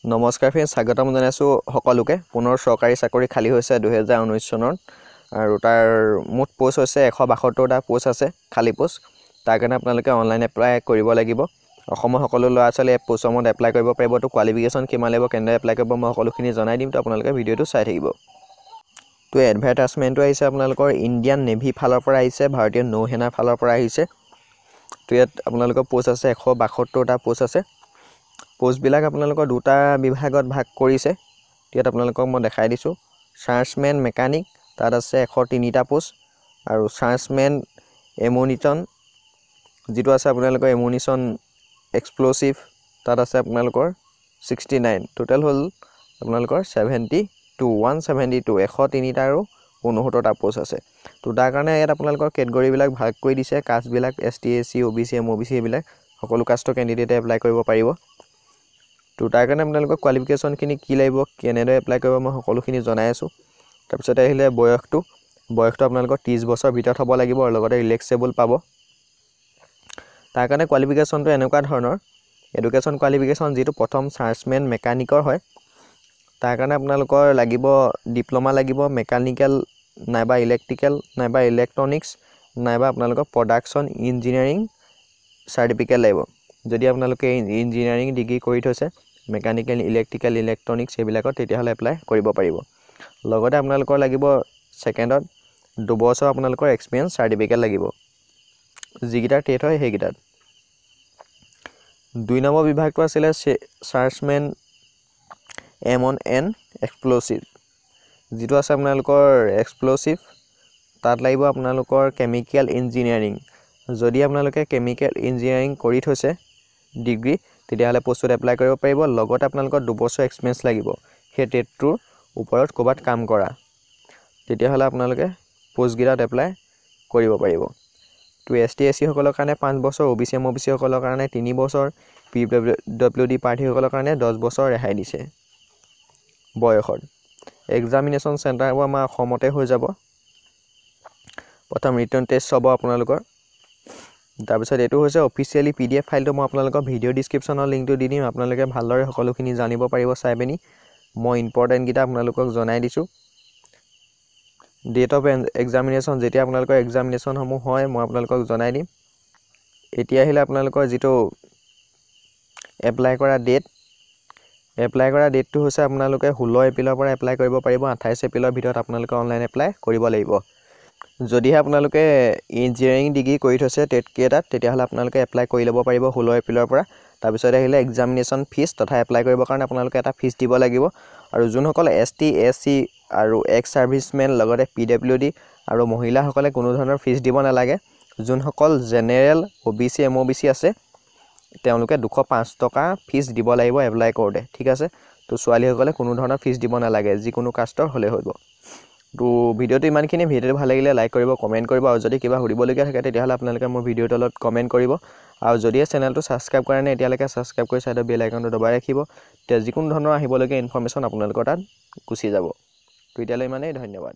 নমস্কাৰ ফ্ৰেণ্ডছ, স্বাগতম জনাইছোঁ সকলোকে। পুনৰ চৰকাৰী চাকৰি খালী হৈছে 2019 চনত আৰু তাৰ মুঠ পোষ্ট হৈছে 172টা পোষ্ট আছে, খালী পোষ্ট। তাৰ কাৰণে আপোনালোকে অনলাইন এপ্লাই কৰিব লাগিব। অসমৰ সকলো ল'ৰা ছোৱালীয়ে পোষ্টসমূহত এপ্লাই কৰিব পাৰিব। তো কোৱালিফিকেশ্যন কিমান লাগিব, কেনেদৰে এপ্লাই কৰিব, মই সকলোখিনি জনাই দিম। তো আপোনালোকে ভিডিঅ'টো চাই থাকিব। তো এডভাৰটাইজমেণ্টটো আহিছে আপোনালোকৰ ইণ্ডিয়ান নেভি ফালৰ পৰা আহিছে, ভাৰতীয় নৌসেনাৰ ফালৰ পৰা আহিছে। তো ইয়াত আপোনালোকৰ পোষ্ট আছে 172টা পোষ্ট আছে। পোষ্টবিলাক আপোনালোকৰ দুটা বিভাগত ভাগ কৰিছে। ইয়াত আপোনালোকক মই দেখাই দিছোঁ। চাৰ্জমেন মেকানিক তাত আছে 103টা পোষ্ট, আৰু চাৰ্জমেন এমুনিশ্যন যিটো আছে আপোনালোকৰ এমুনিশ্যন এক্সপ্ল'চিভ তাত আছে আপোনালোকৰ 69। টোটেল হ'ল আপোনালোকৰ 172 103টা আৰু 69টা পোষ্ট আছে। তো তাৰ কাৰণে ইয়াত আপোনালোকৰ কেটেগৰীবিলাক ভাগ কৰি দিছে। কাষ্টবিলাক ST SC OBC MOBC এইবিলাক সকলো কাষ্টৰ কেণ্ডিডেটে এপ্লাই কৰিব পাৰিব। তো তাৰ কাৰণে আপোনালোকৰ কোৱালিফিকেশ্যনখিনি কি লাগিব, কেনেদৰে এপ্লাই কৰিব, মই সকলোখিনি জনাই আছোঁ। তাৰপিছতে আহিলে বয়সটো আপোনালোকৰ 30 বছৰ ভিতৰত হ'ব লাগিব আৰু লগতে ৰিলেক্সেবল পাব। তাৰ কাৰণে কোৱালিফিকেশ্যনটো এনেকুৱা ধৰণৰ এডুকেশ্যন কোৱালিফিকেশ্যন যিটো প্ৰথম চাৰ্জমেন মেকানিকৰ হয়, তাৰ কাৰণে আপোনালোকৰ লাগিব ডিপ্ল'মা লাগিব, মেকানিকেল নাইবা ইলেক্ট্ৰিকেল নাইবা ইলেক্ট্ৰনিক্স নাইবা আপোনালোকৰ প্ৰডাকশ্যন ইঞ্জিনিয়াৰিং চাৰ্টিফিকেট লাগিব। যদি আপোনালোকে ইঞ্জিনিয়াৰিং ডিগ্ৰী কৰি থৈছে মেকানিকেল, ইলেক্ট্ৰিকেল, ইলেক্ট্ৰনিক্স এইবিলাকত, তেতিয়াহ'লে এপ্লাই কৰিব পাৰিব। লগতে আপোনালোকৰ লাগিব ছেকেণ্ডত 2 বছৰ আপোনালোকৰ এক্সপিৰিয়েঞ্চ চাৰ্টিফিকেট লাগিব, যিকেইটাৰ টেট হয় সেইকেইটাত। 2 নম্বৰ বিভাগটো আছিলে চাৰ্জমেন M1N এক্সপ্ল'চিভ, যিটো আছে আপোনালোকৰ এক্সপ্ল'চিভ তাত লাগিব আপোনালোকৰ কেমিকেল ইঞ্জিনিয়াৰিং। যদি আপোনালোকে কেমিকেল ইঞ্জিনিয়াৰিং কৰি থৈছে ডিগ্ৰী, তেতিয়াহ'লে পোষ্টত এপ্লাই কৰিব পাৰিব। লগতে আপোনালোকৰ 2 বছৰ এক্সপিৰিয়েঞ্চ লাগিব সেই টেটটোৰ ওপৰত ক'ৰবাত কাম কৰা, তেতিয়াহ'লে আপোনালোকে পোষ্টকেইটাত এপ্লাই কৰিব পাৰিব। তো ST SC সকলৰ কাৰণে 5 বছৰ, OBC MOBC সকলৰ কাৰণে 3 বছৰ, PWD প্ৰাৰ্থীসকলৰ কাৰণে 10 বছৰ ৰেহাই দিছে বয়সত। এক্সামিনেশ্যন চেণ্টাৰবোৰ আমাৰ অসমতে হৈ যাব। প্ৰথম ৰিটাৰ্ণ টেষ্ট হ'ব আপোনালোকৰ। তাৰপিছত এইটো হৈছে অফিচিয়েলি PDF ফাইলটো মই আপোনালোকৰ ভিডিঅ' ডিছক্ৰিপশ্যনৰ লিংকটো দি দিম। আপোনালোকে ভালদৰে সকলোখিনি জানিব পাৰিব চাই পিনি। মই ইম্পৰ্টেণ্টকেইটা আপোনালোকক জনাই দিছোঁ। ডেট অফ এক্সামিনেশ্যন যেতিয়া আপোনালোকৰ এক্সামিনেশ্যনসমূহ হয় মই আপোনালোকক জনাই দিম। এতিয়া আহিলে আপোনালোকৰ যিটো এপ্লাই কৰা ডেটটো হৈছে আপোনালোকে 16 এপ্ৰিলৰ পৰা এপ্লাই কৰিব পাৰিব। 28 এপ্ৰিলৰ ভিতৰত আপোনালোকে অনলাইন এপ্লাই কৰিব লাগিব। যদিহে আপোনালোকে ইঞ্জিনিয়াৰিং ডিগ্ৰী কৰি থৈছে টেট কেইটাত, তেতিয়াহ'লে আপোনালোকে এপ্লাই কৰি ল'ব পাৰিব 16 এপ্ৰিলৰ পৰা। তাৰপিছত আহিলে এক্সামিনেশ্যন ফিজ তথা এপ্লাই কৰিবৰ কাৰণে আপোনালোকে এটা ফিজ দিব লাগিব। আৰু যোনসকল ST SC আৰু এক্স ছাৰ্ভিচমেন লগতে PWD আৰু মহিলাসকলে কোনো ধৰণৰ ফিজ দিব নালাগে। যোনসকল জেনেৰেল OBC MOBC আছে তেওঁলোকে 205 টকা ফিজ দিব লাগিব এপ্লাই কৰোঁতে, ঠিক আছে। তো ছোৱালীসকলে কোনো ধৰণৰ ফিজ দিব নালাগে, যিকোনো কাষ্টৰ হ'লে হ'ব। তো ভিডিঅ'টো ইমানখিনি। ভিডিঅ'টো ভাল লাগিলে লাইক কৰিব, কমেণ্ট কৰিব, আৰু যদি কিবা সুধিবলগীয়া থাকে তেতিয়াহ'লে আপোনালোকে মোৰ ভিডিঅ'ৰ তলত কমেণ্ট কৰিব। আৰু যদিহে চেনেলটো ছাবস্ক্ৰাইব কৰা নাই এতিয়ালৈকে ছাবস্ক্ৰাইব কৰি ছাইডৰ বেল আইকনটো দবাই ৰাখিব। তেতিয়া যিকোনো ধৰণৰ আহিবলগীয়া ইনফৰ্মেশ্যন আপোনালোকৰ তাত গুচি যাব। তো এতিয়ালৈ ইমানেই, ধন্যবাদ।